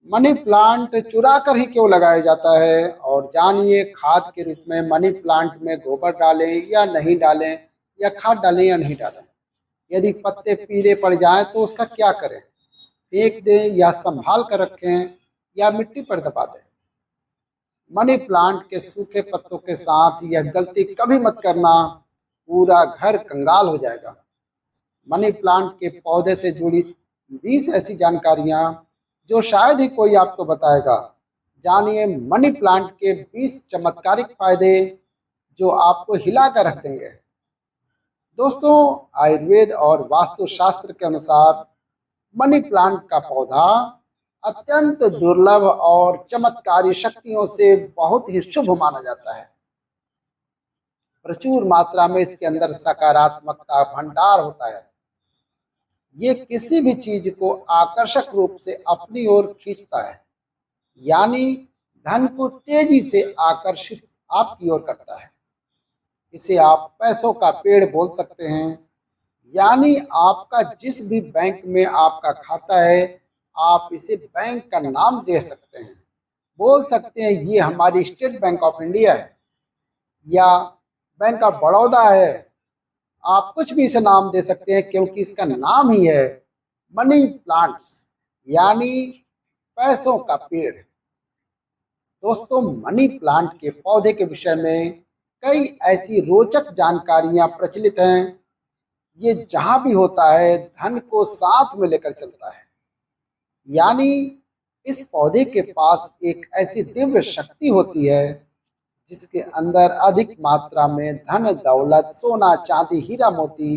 Money plant चुरा कर ही क्यों लगाया जाता है? और जानिए खाद के रूप में मनी प्लांट में गोबर डालें या नहीं डालें, या खाद डालें या नहीं डालें। यदि पत्ते पीले पड़ जाएं तो उसका क्या करें? फेंक दें या संभाल कर रखें या मिट्टी पर दबा दें। मनी प्लांट के सूखे पत्तों के साथ यह गलती कभी मत करना, पूरा घर कंगाल हो जाएगा। मनी प्लांट के पौधे से जुड़ी 20 ऐसी जानकारियां जो शायद ही कोई आपको बताएगा। जानिए मनी प्लांट के 20 चमत्कारिक फायदे जो आपको हिला कर रख देंगे। दोस्तों, आयुर्वेद और वास्तुशास्त्र के अनुसार मनी प्लांट का पौधा अत्यंत दुर्लभ और चमत्कारी शक्तियों से बहुत ही शुभ माना जाता है। प्रचुर मात्रा में इसके अंदर सकारात्मकता भंडार होता है। ये किसी भी चीज को आकर्षक रूप से अपनी ओर खींचता है, यानी धन को तेजी से आकर्षित आपकी ओर करता है। इसे आप पैसों का पेड़ बोल सकते हैं, यानी आपका जिस भी बैंक में आपका खाता है, आप इसे बैंक का नाम दे सकते हैं। बोल सकते हैं ये हमारी स्टेट बैंक ऑफ इंडिया है या बैंक ऑफ बड़ौदा है। आप कुछ भी इसे नाम दे सकते हैं क्योंकि इसका नाम ही है मनी प्लांट्स, यानी पैसों का पेड़। दोस्तों, मनी प्लांट के पौधे के विषय में कई ऐसी रोचक जानकारियां प्रचलित हैं। ये जहां भी होता है धन को साथ में लेकर चलता है, यानी इस पौधे के पास एक ऐसी दिव्य शक्ति होती है जिसके अंदर अधिक मात्रा में धन दौलत सोना चांदी हीरा मोती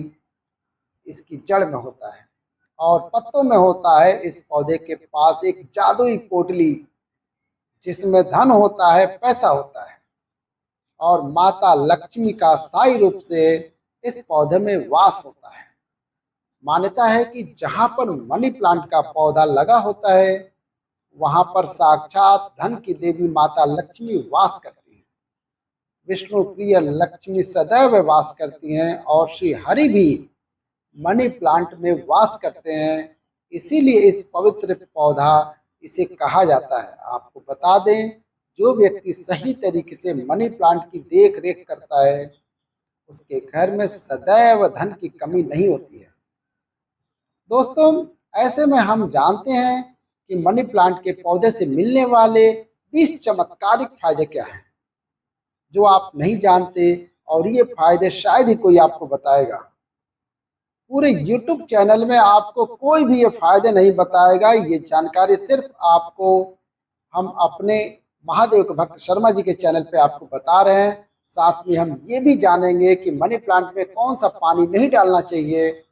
इसकी जड़ में होता है। और पत्तों में होता है इस पौधे के पास एक जादुई पोटली जिसमें धन होता है, पैसा होता है। और माता लक्ष्मी का स्थायी रूप से इस पौधे में वास होता है। मान्यता है कि जहां पर मनी प्लांट का पौधा लगा होता है वहां पर साक्षात धन की देवी माता लक्ष्मी वास करती है। विष्णु प्रिय लक्ष्मी सदैव वास करती हैं और श्री हरि भी मनी प्लांट में वास करते हैं। इसीलिए इस पवित्र पौधा इसे कहा जाता है। आपको बता दें, जो व्यक्ति सही तरीके से मनी प्लांट की देख रेख करता है उसके घर में सदैव धन की कमी नहीं होती है। दोस्तों, ऐसे में हम जानते हैं कि मनी प्लांट के पौधे से मिलने वाले 20 चमत्कारिक फायदे क्या हैं जो आप नहीं जानते, और ये फायदे शायद ही कोई आपको बताएगा। पूरे YouTube चैनल में आपको कोई भी ये फायदे नहीं बताएगा। ये जानकारी सिर्फ आपको हम अपने महादेव के भक्त शर्मा जी के चैनल पे आपको बता रहे हैं। साथ में हम ये भी जानेंगे कि मनी प्लांट में कौन सा पानी नहीं डालना चाहिए,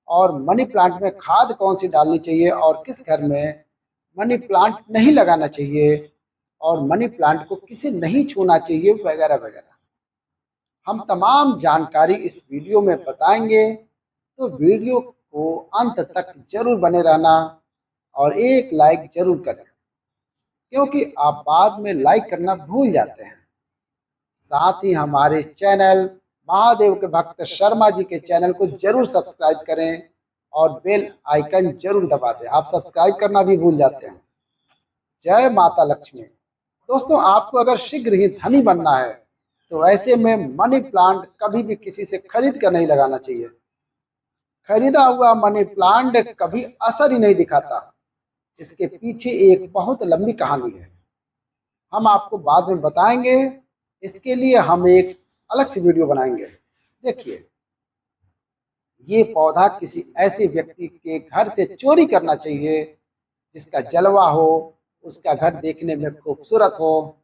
और मनी प्लांट में खाद कौन सी डालनी चाहिए, और किस घर में मनी प्लांट नहीं लगाना चाहिए, और मनी प्लांट को किसे नहीं छूना चाहिए, वगैरह वगैरह। हम तमाम जानकारी इस वीडियो में बताएंगे, तो वीडियो को अंत तक जरूर बने रहना और एक लाइक जरूर करें, क्योंकि आप बाद में लाइक करना भूल जाते हैं। साथ ही हमारे चैनल महादेव के भक्त शर्मा जी के चैनल को जरूर सब्सक्राइब करें और बेल आइकन जरूर दबा दें। आप सब्सक्राइब करना भी भूल जाते हैं। जय माता लक्ष्मी। दोस्तों, आपको अगर शीघ्र ही धनी बनना है तो ऐसे में मनी प्लांट कभी भी किसी से खरीद कर नहीं लगाना चाहिए। खरीदा हुआ मनी प्लांट कभी असर ही नहीं दिखाता। इसके पीछे एक बहुत लंबी कहानी है, हम आपको बाद में बताएंगे। इसके लिए हम एक अलग से वीडियो बनाएंगे। देखिए, ये पौधा किसी ऐसे व्यक्ति के घर से चोरी करना चाहिए जिसका जलवा हो, उसका घर देखने में खूबसूरत हो,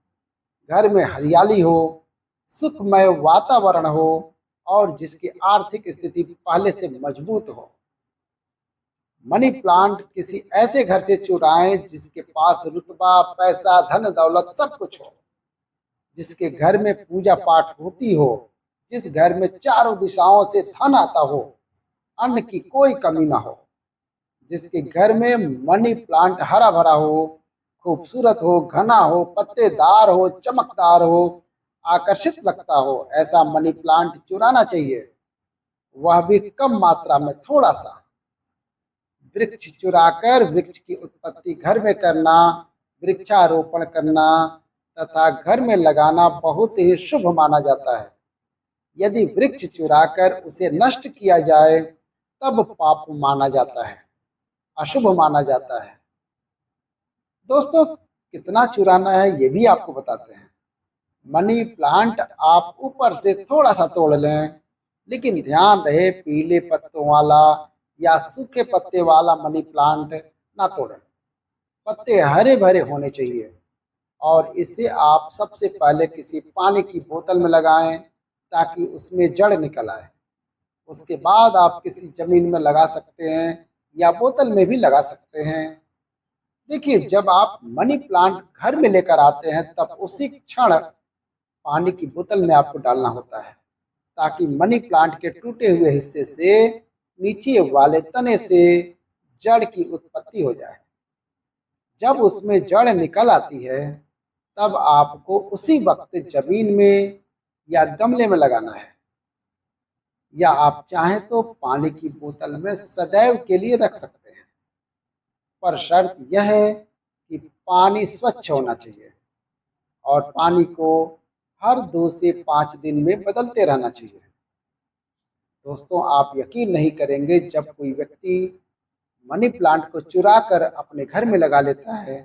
घर में हरियाली हो, सुखमय वातावरण हो, और जिसकी आर्थिक स्थिति पहले से मजबूत हो। मनी प्लांट किसी ऐसे घर से चुराएं जिसके पास रुतबा पैसा धन दौलत सब कुछ हो, जिसके घर में पूजा पाठ होती हो, जिस घर में चारों दिशाओं से धन आता हो, अन्न की कोई कमी ना हो, जिसके घर में मनी प्लांट हरा भरा हो, खूबसूरत हो, घना हो, पत्तेदार हो, चमकदार हो, आकर्षित लगता हो, ऐसा मनी प्लांट चुराना चाहिए, वह भी कम मात्रा में, थोड़ा सा। वृक्ष चुराकर वृक्ष की उत्पत्ति घर में करना, वृक्षारोपण करना तथा घर में लगाना बहुत ही शुभ माना जाता है। यदि वृक्ष चुराकर उसे नष्ट किया जाए तब पाप माना जाता है, अशुभ माना जाता है। दोस्तों, कितना चुराना है ये भी आपको बताते हैं। मनी प्लांट आप ऊपर से थोड़ा सा तोड़ लें, लेकिन ध्यान रहे पीले पत्तों वाला या सूखे पत्ते वाला मनी प्लांट ना तोड़ें। पत्ते हरे भरे होने चाहिए और इसे आप सबसे पहले किसी पानी की बोतल में लगाएं ताकि उसमें जड़ निकल आए। उसके बाद आप किसी जमीन में लगा सकते हैं या बोतल में भी लगा सकते हैं। देखिए, जब आप मनी प्लांट घर में लेकर आते हैं तब उसी क्षण पानी की बोतल में आपको डालना होता है ताकि मनी प्लांट के टूटे हुए हिस्से से नीचे वाले तने से जड़ की उत्पत्ति हो जाए। जब उसमें जड़ निकल आती है तब आपको उसी वक्त जमीन में या गमले में लगाना है, या आप चाहें तो पानी की बोतल में सदैव के लिए रख सकते हैं। पर शर्त यह है कि पानी स्वच्छ होना चाहिए और पानी को हर 2 से 5 दिन में बदलते रहना चाहिए। दोस्तों, आप यकीन नहीं करेंगे, जब कोई व्यक्ति मनी प्लांट को चुरा कर अपने घर में लगा लेता है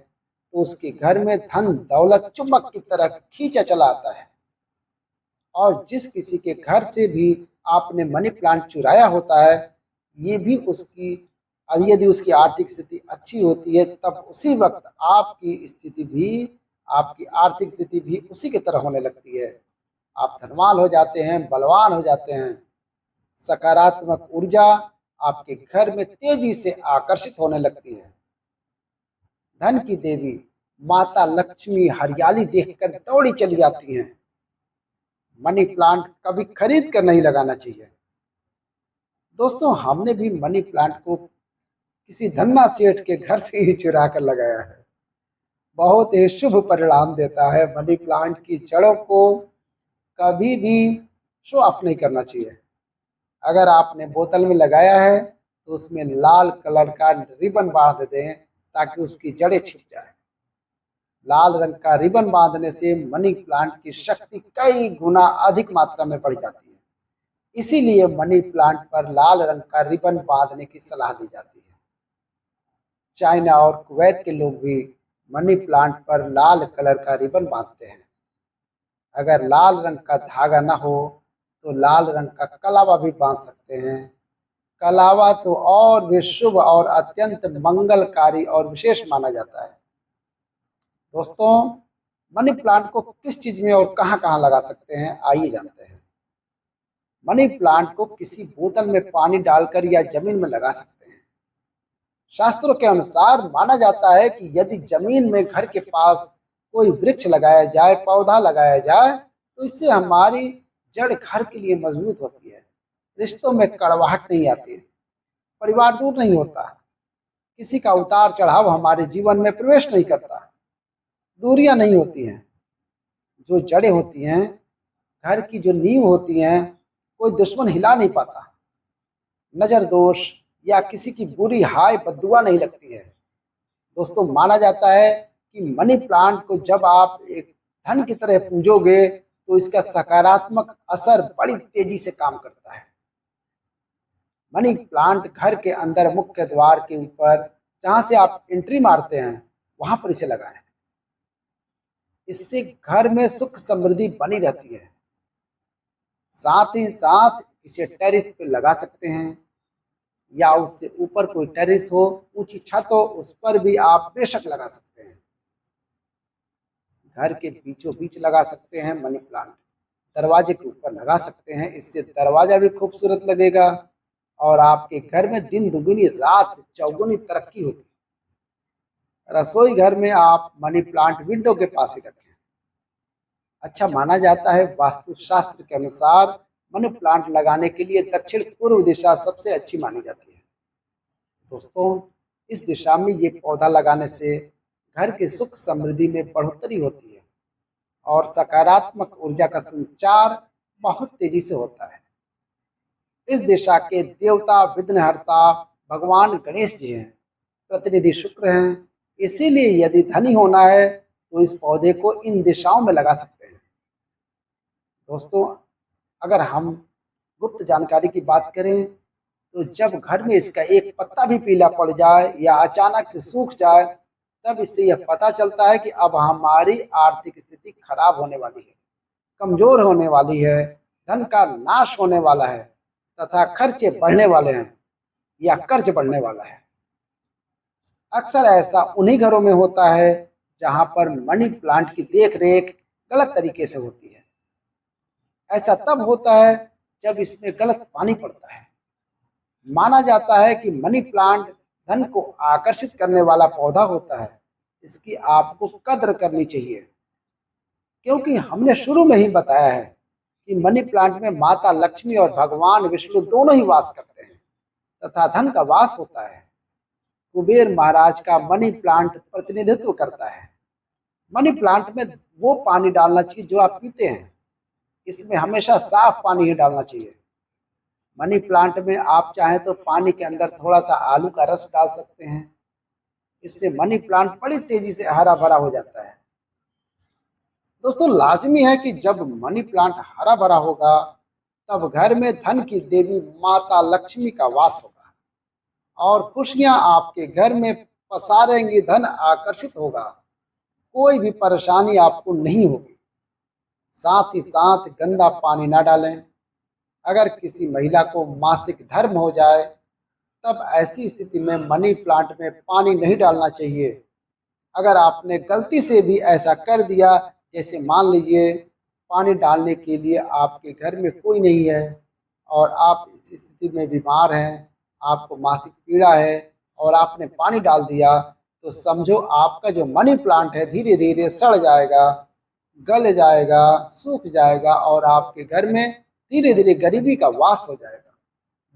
तो उसके घर में धन दौलत चुम्बक की तरह खींचा चला आता है। और जिस किसी के घर से भी आपने मनी प्लांट चुराया होता है, ये भी उसकी, यदि उसकी आर्थिक स्थिति अच्छी होती है तब उसी वक्त आपकी आर्थिक स्थिति भी उसी की तरह होने लगती है। आप धनवान हो जाते हैं, बलवान हो जाते हैं। सकारात्मक ऊर्जा आपके घर में तेजी से आकर्षित होने लगती है। धन की देवी माता लक्ष्मी हरियाली देखकर दौड़ी चली जाती हैं। मनी प्लांट कभी खरीद कर नहीं लगाना चाहिए। दोस्तों, हमने भी मनी प्लांट को किसी धन्ना सेठ के घर से ही चुरा कर लगाया है। बहुत ही शुभ परिणाम देता है। मनी प्लांट की जड़ों को कभी भी शो ऑफ नहीं करना चाहिए। अगर आपने बोतल में लगाया है तो उसमें लाल कलर का रिबन बांध दें ताकि उसकी जड़ें छिप जाए। लाल रंग का रिबन बांधने से मनी प्लांट की शक्ति कई गुना अधिक मात्रा में बढ़ जाती है। इसीलिए मनी प्लांट पर लाल रंग का रिबन बांधने की सलाह दी जाती है। चाइना और कुवैत के लोग भी मनी प्लांट पर लाल कलर का रिबन बांधते हैं। अगर लाल रंग का धागा न हो तो लाल रंग का कलावा भी बांध सकते हैं। कलावा तो और भी शुभ और अत्यंत मंगलकारी और विशेष माना जाता है। दोस्तों, मनी प्लांट को किस चीज में और कहां कहां लगा सकते हैं, आइए जानते हैं। मनी प्लांट को किसी बोतल में पानी डालकर या जमीन में लगा सकते हैं। शास्त्रों के अनुसार माना जाता है कि यदि जमीन में घर के पास कोई वृक्ष लगाया जाए, पौधा लगाया जाए, तो इससे हमारी जड़ घर के लिए मजबूत होती है। रिश्तों में कड़वाहट नहीं आती, परिवार दूर नहीं होता, किसी का उतार चढ़ाव हमारे जीवन में प्रवेश नहीं करता, दूरियां नहीं होती हैं। जो जड़ें होती हैं, घर की जो नींव होती हैं, कोई दुश्मन हिला नहीं पाता। नजर दोष या किसी की बुरी हाय बद्दुआ नहीं लगती है। दोस्तों, माना जाता है कि मनी प्लांट को जब आप एक धन की तरह पूजोगे तो इसका सकारात्मक असर बड़ी तेजी से काम करता है। मनी प्लांट घर के अंदर मुख्य द्वार के ऊपर, जहां से आप एंट्री मारते हैं, वहां पर इसे लगाएं। इससे घर में सुख समृद्धि बनी रहती है। साथ ही साथ इसे टेरिस पे लगा सकते हैं या उससे ऊपर कोई टेरिस हो, ऊंची छत हो, उस पर भी आप बेशक लगा सकते हैं। घर के बीचों बीच लगा सकते हैं मनी प्लांट, दरवाजे के ऊपर लगा सकते हैं। इससे दरवाजा भी खूबसूरत लगेगा और आपके घर में दिन दुगुनी रात चौगुनी तरक्की होगी। रसोई घर में आप मनी प्लांट विंडो के पास ही रखें। अच्छा माना जाता है, वास्तु शास्त्र के अनुसार मनी प्लांट लगाने के लिए दक्षिण पूर्व दिशा सबसे अच्छी मानी जाती है। दोस्तों, इस दिशा में ये पौधा लगाने से घर की सुख समृद्धि में बढ़ोतरी होती है और सकारात्मक ऊर्जा का संचार बहुत तेजी से होता है। इस दिशा के देवता विघ्नहर्ता भगवान गणेश जी हैं, प्रतिनिधि शुक्र हैं। इसीलिए यदि धनी होना है तो इस पौधे को इन दिशाओं में लगा सकते हैं। दोस्तों, अगर हम गुप्त जानकारी की बात करें तो जब घर में इसका एक पत्ता भी पीला पड़ जाए या अचानक से सूख जाए, तब इससे यह पता चलता है कि अब हमारी आर्थिक स्थिति खराब होने वाली है, कमजोर होने वाली है, धन का नाश होने वाला है तथा खर्चे बढ़ने वाले हैं या कर्ज बढ़ने वाला है। अक्सर ऐसा उन्हीं घरों में होता है जहां पर मनी प्लांट की देख रेख गलत तरीके से होती है। ऐसा तब होता है जब इसमें गलत पानी पड़ता है। माना जाता है कि मनी प्लांट धन को आकर्षित करने वाला पौधा होता है। इसकी आपको कद्र करनी चाहिए, क्योंकि हमने शुरू में ही बताया है कि मनी प्लांट में माता लक्ष्मी और भगवान विष्णु दोनों ही वास करते हैं तथा धन का वास होता है। कुबेर महाराज का मनी प्लांट प्रतिनिधित्व करता है। मनी प्लांट में वो पानी डालना चाहिए जो आप पीते हैं। इसमें हमेशा साफ पानी ही डालना चाहिए। मनी प्लांट में आप चाहें तो पानी के अंदर थोड़ा सा आलू का रस डाल सकते हैं। इससे मनी प्लांट बड़ी तेजी से हरा भरा हो जाता है। दोस्तों, लाजमी है कि जब मनी प्लांट हरा भरा होगा तब घर में धन की देवी माता लक्ष्मी का वास होगा और खुशियां आपके घर में पसारेंगी, धन आकर्षित होगा, कोई भी परेशानी आपको नहीं होगी। साथ ही साथ गंदा पानी ना डालें। अगर किसी महिला को मासिक धर्म हो जाए तब ऐसी स्थिति में मनी प्लांट में पानी नहीं डालना चाहिए। अगर आपने गलती से भी ऐसा कर दिया, जैसे मान लीजिए पानी डालने के लिए आपके घर में कोई नहीं है और आप इस स्थिति में बीमार हैं, आपको मासिक पीड़ा है और आपने पानी डाल दिया, तो समझो आपका जो मनी प्लांट है धीरे धीरे सड़ जाएगा, गल जाएगा, सूख जाएगा और आपके घर में धीरे धीरे गरीबी का वास हो जाएगा,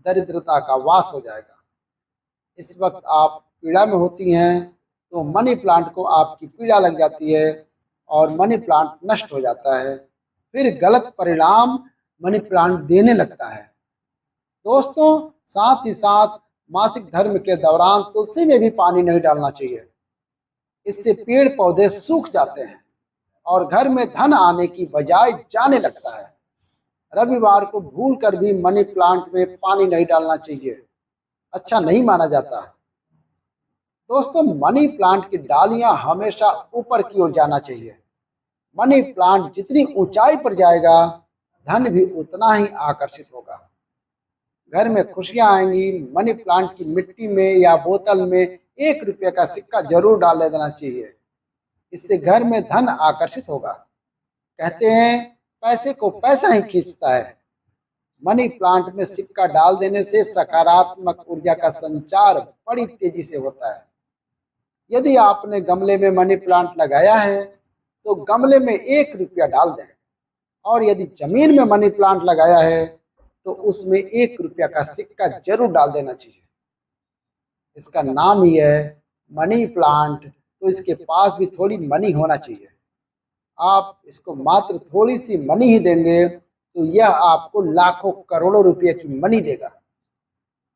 दरिद्रता का वास हो जाएगा। इस वक्त आप पीड़ा में होती हैं तो मनी प्लांट को आपकी पीड़ा लग जाती है और मनी प्लांट नष्ट हो जाता है। फिर गलत परिणाम मनी प्लांट देने लगता है। दोस्तों, साथ ही साथ मासिक धर्म के दौरान तुलसी में भी पानी नहीं डालना चाहिए। इससे पेड़ पौधे सूख जाते हैं और घर में धन आने की बजाय जाने लगता है। रविवार को भूल कर भी मनी प्लांट में पानी नहीं डालना चाहिए, अच्छा नहीं माना जाता। दोस्तों, मनी प्लांट की डालियां हमेशा ऊपर की ओर जाना चाहिए। मनी प्लांट जितनी ऊंचाई पर जाएगा, धन भी उतना ही आकर्षित होगा। घर में खुशियां आएंगी। मनी प्लांट की मिट्टी में या बोतल में 1 रुपये का सिक्का जरूर डाल देना चाहिए। इससे घर में धन आकर्षित होगा। कहते हैं पैसे को पैसा ही खींचता है। मनी प्लांट में सिक्का डाल देने से सकारात्मक ऊर्जा का संचार बड़ी तेजी से होता है। यदि आपने गमले में मनी प्लांट लगाया है तो गमले में 1 रुपया डाल दें, और यदि जमीन में मनी प्लांट लगाया है तो उसमें 1 रुपया का सिक्का जरूर डाल देना चाहिए। इसका नाम ही है मनी प्लांट, तो इसके पास भी थोड़ी मनी होना चाहिए। आप इसको मात्र थोड़ी सी मनी ही देंगे तो यह आपको लाखों करोड़ों रुपए की मनी देगा।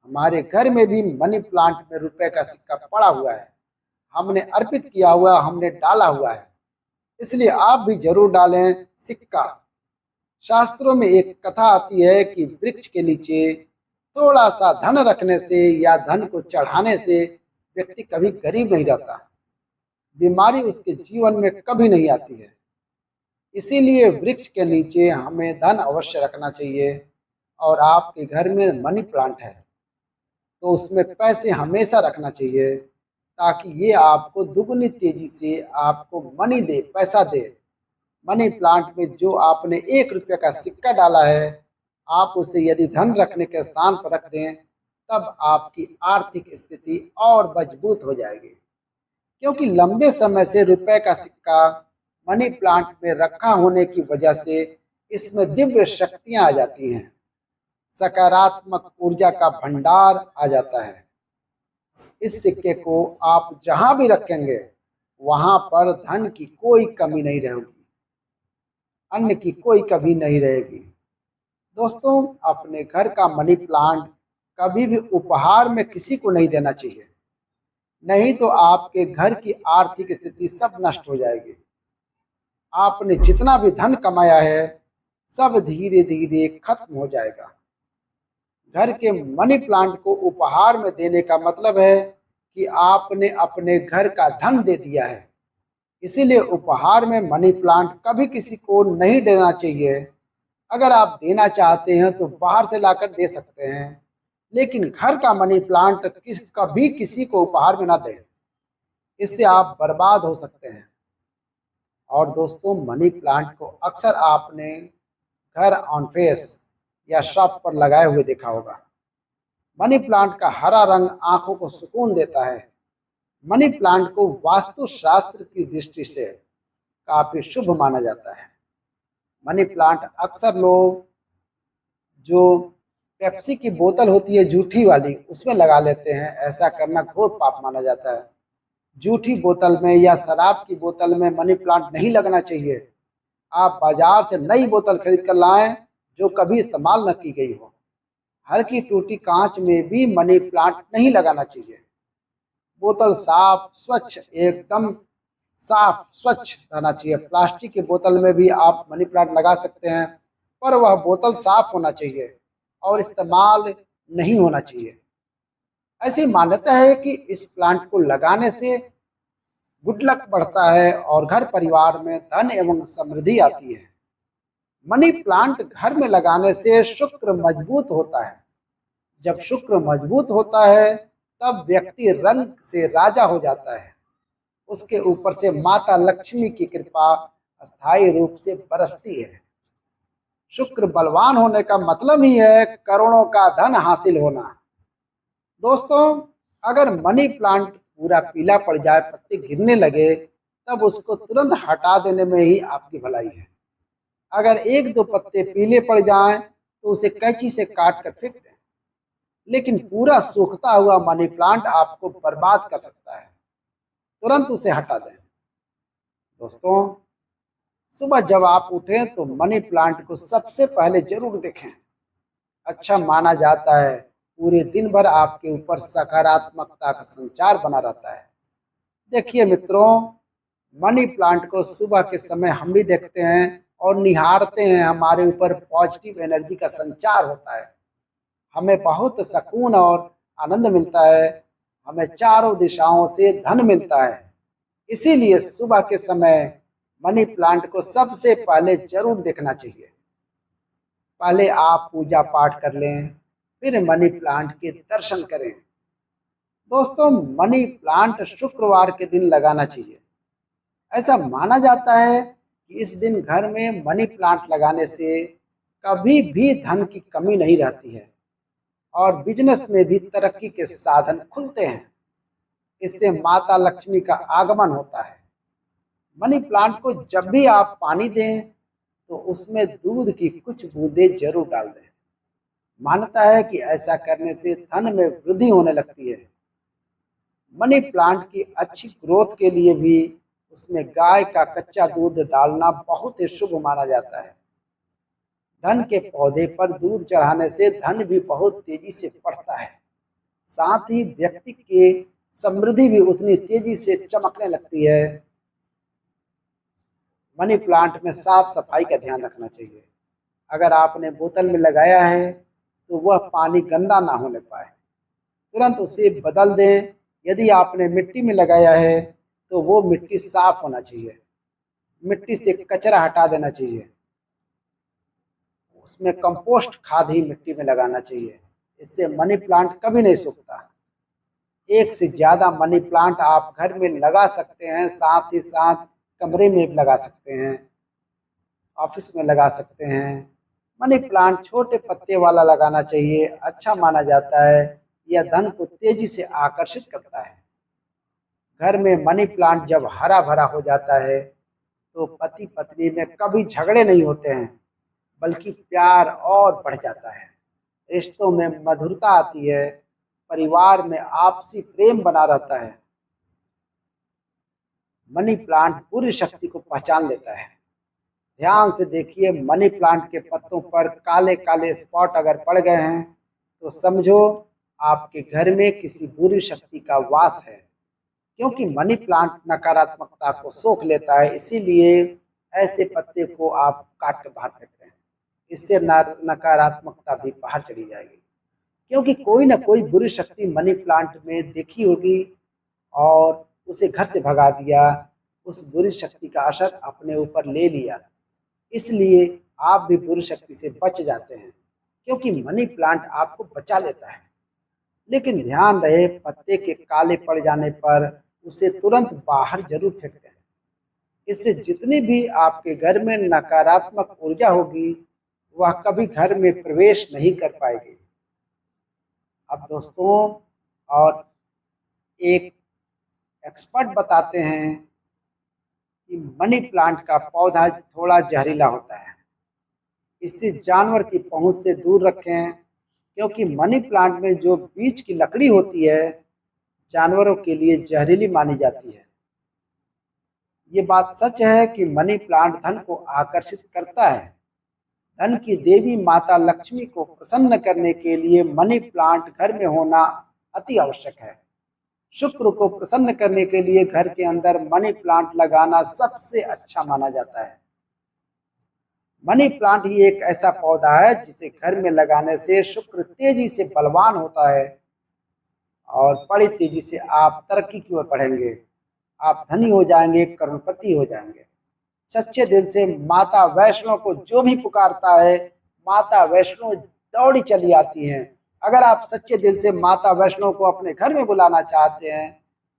हमारे घर में भी मनी प्लांट में रुपए का सिक्का पड़ा हुआ है, हमने अर्पित किया हुआ, हमने डाला हुआ है, इसलिए आप भी जरूर डालें सिक्का। शास्त्रों में एक कथा आती है कि वृक्ष के नीचे थोड़ा सा धन रखने से या धन को चढ़ाने से व्यक्ति कभी गरीब नहीं रहता, बीमारी उसके जीवन में कभी नहीं आती है। इसीलिए वृक्ष के नीचे हमें धन अवश्य रखना चाहिए। और आपके घर में मनी प्लांट है तो उसमें पैसे हमेशा रखना चाहिए, ताकि ये आपको दुगनी तेजी से आपको मनी दे, पैसा दे। मनी प्लांट में जो आपने 1 रुपये का सिक्का डाला है, आप उसे यदि धन रखने के स्थान पर रख दें, तब आपकी आर्थिक स्थिति और मजबूत हो जाएगी। क्योंकि लंबे समय से रुपए का सिक्का मनी प्लांट में रखा होने की वजह से इसमें दिव्य शक्तियां आ जाती हैं, सकारात्मक ऊर्जा का भंडार आ जाता है। इस सिक्के को आप जहां भी रखेंगे वहां पर धन की कोई कमी नहीं रहेगी, अन्न की कोई कमी नहीं रहेगी। दोस्तों, अपने घर का मनी प्लांट कभी भी उपहार में किसी को नहीं देना चाहिए, नहीं तो आपके घर की आर्थिक स्थिति सब नष्ट हो जाएगी। आपने जितना भी धन कमाया है सब धीरे धीरे खत्म हो जाएगा। घर के मनी प्लांट को उपहार में देने का मतलब है कि आपने अपने घर का धन दे दिया है। इसीलिए उपहार में मनी प्लांट कभी किसी को नहीं देना चाहिए। अगर आप देना चाहते हैं तो बाहर से लाकर दे सकते हैं, लेकिन घर का मनी प्लांट कभी किसी को उपहार में ना दें, इससे आप बर्बाद हो सकते हैं। और दोस्तों, मनी प्लांट को अक्सर आपने घर ऑन फेस या शॉप पर लगाए हुए देखा होगा। मनी प्लांट का हरा रंग आंखों को सुकून देता है। मनी प्लांट को वास्तुशास्त्र की दृष्टि से काफी शुभ माना जाता है। मनी प्लांट अक्सर लोग जो पेप्सी की बोतल होती है जूठी वाली, उसमें लगा लेते हैं। ऐसा करना घोर पाप माना जाता है। जूठी बोतल में या शराब की बोतल में मनी प्लांट नहीं लगना चाहिए। आप बाजार से नई बोतल खरीद कर लाएं जो कभी इस्तेमाल न की गई हो। हल्की टूटी कांच में भी मनी प्लांट नहीं लगाना चाहिए। बोतल साफ स्वच्छ, एकदम साफ स्वच्छ रहना चाहिए। प्लास्टिक की बोतल में भी आप मनी प्लांट लगा सकते हैं, पर वह बोतल साफ होना चाहिए और इस्तेमाल नहीं होना चाहिए। ऐसी मान्यता है कि इस प्लांट को लगाने से गुड लक बढ़ता है और घर परिवार में धन एवं समृद्धि आती है। मनी प्लांट घर में लगाने से शुक्र मजबूत होता है। जब शुक्र मजबूत होता है तब व्यक्ति रंग से राजा हो जाता है। उसके ऊपर से माता लक्ष्मी की कृपा अस्थायी रूप से बरसती है। शुक्र बलवान होने का मतलब ही है करोड़ों का धन हासिल होना। दोस्तों, अगर मनी प्लांट पूरा पीला पड़ जाए, पत्ते गिरने लगे, तब उसको तुरंत हटा देने में ही आपकी भलाई है। अगर एक दो पत्ते पीले पड़ जाएं तो उसे कैंची से काट कर फेंक दें, लेकिन पूरा सूखता हुआ मनी प्लांट आपको बर्बाद कर सकता है। तुरंत उसे हटा दें। दोस्तों, सुबह जब आप उठें तो मनी प्लांट को सबसे पहले जरूर देखें। अच्छा माना जाता है पूरे दिन भर आपके ऊपर सकारात्मकता का संचार बना रहता है। देखिए मित्रों, मनी प्लांट को सुबह के समय हम भी देखते हैं और निहारते हैं। हमारे ऊपर पॉजिटिव एनर्जी का संचार होता है। हमें बहुत सुकून और आनंद मिलता है। हमें चारों दिशाओं से धन मिलता है। इसीलिए सुबह के समय मनी प्लांट को सबसे पहले जरूर देखना चाहिए। पहले आप पूजा पाठ कर लें, फिर मनी प्लांट के दर्शन करें। दोस्तों, मनी प्लांट शुक्रवार के दिन लगाना चाहिए। ऐसा माना जाता है कि इस दिन घर में मनी प्लांट लगाने से कभी भी धन की कमी नहीं रहती है और बिजनेस में भी तरक्की के साधन खुलते हैं। इससे माता लक्ष्मी का आगमन होता है। मनी प्लांट को जब भी आप पानी दें तो उसमें दूध की कुछ बूंदें जरूर डाल दें। मान्यता है कि ऐसा करने से धन में वृद्धि होने लगती है। मनी प्लांट की अच्छी ग्रोथ के लिए भी उसमें गाय का कच्चा दूध डालना बहुत ही शुभ माना जाता है। धन के पौधे पर दूध चढ़ाने से धन भी बहुत तेजी से बढ़ता है। साथ ही व्यक्ति की समृद्धि भी उतनी तेजी से चमकने लगती है। मनी प्लांट में साफ सफाई का ध्यान रखना चाहिए। अगर आपने बोतल में लगाया है तो वह पानी गंदा ना होने पाए, तुरंत उसे बदल दें। यदि आपने मिट्टी में लगाया है तो वो मिट्टी साफ होना चाहिए। मिट्टी से कचरा हटा देना चाहिए। उसमें कंपोस्ट खाद ही मिट्टी में लगाना चाहिए। इससे मनी प्लांट कभी नहीं सूखता। एक से ज़्यादा मनी प्लांट आप घर में लगा सकते हैं, साथ ही साथ कमरे में भी लगा सकते हैं, ऑफिस में लगा सकते हैं। मनी प्लांट छोटे पत्ते वाला लगाना चाहिए। अच्छा माना जाता है, यह धन को तेजी से आकर्षित करता है। घर में मनी प्लांट जब हरा भरा हो जाता है तो पति पत्नी में कभी झगड़े नहीं होते हैं, बल्कि प्यार और बढ़ जाता है। रिश्तों में मधुरता आती है। परिवार में आपसी प्रेम बना रहता है। मनी प्लांट पूरी शक्ति को पहचान लेता है। ध्यान से देखिए, मनी प्लांट के पत्तों पर काले काले स्पॉट अगर पड़ गए हैं तो समझो आपके घर में किसी बुरी शक्ति का वास है, क्योंकि मनी प्लांट नकारात्मकता को सोख लेता है। इसीलिए ऐसे पत्ते को आप काट कर बाहर फेंकते हैं। इससे नकारात्मकता भी बाहर चली जाएगी, क्योंकि कोई ना कोई बुरी शक्ति मनी प्लांट में देखी होगी और उसे घर से भगा दिया, उस बुरी शक्ति का असर अपने ऊपर ले लिया। इसलिए आप भी बुरी शक्ति से बच जाते हैं, क्योंकि मनी प्लांट आपको बचा लेता है। लेकिन ध्यान रहे, पत्ते के काले पड़ जाने पर उसे तुरंत बाहर जरूर फेंकते हैं। इससे जितनी भी आपके घर में नकारात्मक ऊर्जा होगी वह कभी घर में प्रवेश नहीं कर पाएगी। अब दोस्तों, और एक एक्सपर्ट बताते हैं कि मनी प्लांट का पौधा थोड़ा जहरीला होता है। इससे जानवर की पहुंच से दूर रखें, क्योंकि मनी प्लांट में जो बीज की लकड़ी होती है जानवरों के लिए जहरीली मानी जाती है। ये बात सच है कि मनी प्लांट धन को आकर्षित करता है। धन की देवी माता लक्ष्मी को प्रसन्न करने के लिए मनी प्लांट घर में होना अति आवश्यक है। शुक्र को प्रसन्न करने के लिए घर के अंदर मनी प्लांट लगाना सबसे अच्छा माना जाता है। मनी प्लांट ही एक ऐसा पौधा है जिसे घर में लगाने से शुक्र तेजी से बलवान होता है और बड़ी तेजी से आप तरक्की की ओर बढ़ेंगे। आप धनी हो जाएंगे, करोड़पति हो जाएंगे। सच्चे दिल से माता वैष्णो को जो भी पुकारता है, माता वैष्णो दौड़ी चली आती हैं। अगर आप सच्चे दिल से माता वैष्णो को अपने घर में बुलाना चाहते हैं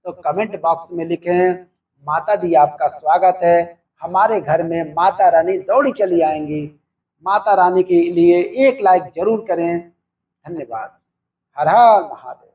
तो कमेंट बॉक्स में लिखें, माता दी आपका स्वागत है, हमारे घर में माता रानी दौड़ी चली आएंगी। माता रानी के लिए एक लाइक जरूर करें। धन्यवाद। हर हर महादेव।